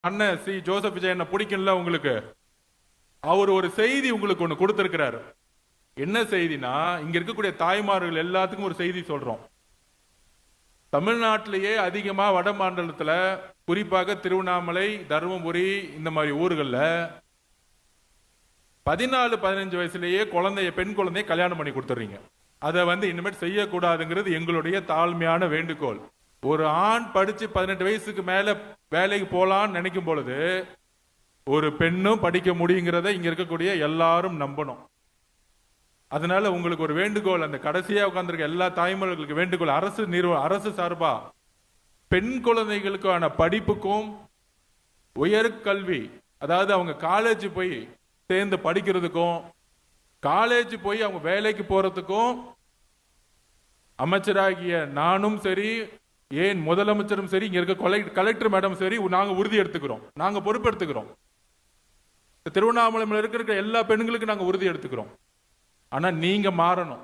அண்ணன் C Joseph விஜயனை பிடிக்கும்ல உங்களுக்கு. அவர் ஒரு செய்தி உங்களுக்கு ஒண்ணு கொடுத்திருக்கிறாரு. என்ன செய்தினா, இங்க இருக்கக்கூடிய தாய்மார்கள் எல்லாத்துக்கும் ஒரு செய்தி சொல்றோம். தமிழ்நாட்டிலேயே அதிகமா வட மாநிலத்துல, குறிப்பாக திருவண்ணாமலை, தருமபுரி இந்த மாதிரி ஊர்கள்ல 14-15 வயசுலயே பெண் குழந்தைய கல்யாணம் பண்ணி கொடுத்துறீங்க. அதை இனிமேல் செய்யக்கூடாதுங்கிறது எங்களுடைய தாழ்மையான வேண்டுகோள். ஒரு ஆண் படிச்சு 18 வயசுக்கு மேல வேலைக்கு போலான்னு நினைக்கும் பொழுது ஒரு பெண்ணும் படிக்க முடியுங்கிறத இங்க இருக்கக்கூடிய எல்லாரும் நம்பணும். அதனால உங்களுக்கு ஒரு வேண்டுகோள், அந்த கடைசியா உட்கார்ந்துருக்க எல்லா தாய்மார்களுக்கு வேண்டுகோள், அரசு சார்பா பெண் குழந்தைகளுக்கான படிப்புக்கும் உயர்கல்வி, அதாவது அவங்க காலேஜ் போய் சேர்ந்து படிக்கிறதுக்கும் காலேஜ் போய் அவங்க வேலைக்கு போறதுக்கும் அமைச்சராகிய நானும் சரி, ஏன் முதலமைச்சரும் சரி, இங்க இருக்க கலெக்டர் மேடம் சரி, நாங்க உறுதி எடுத்துக்கிறோம், நாங்க பொறுப்பெடுத்துக்கிறோம். திருவண்ணாமலையில் இருக்கிற எல்லா பெண்களுக்கும் நாங்க உறுதி எடுத்துக்கிறோம். ஆனா நீங்க மாறணும்.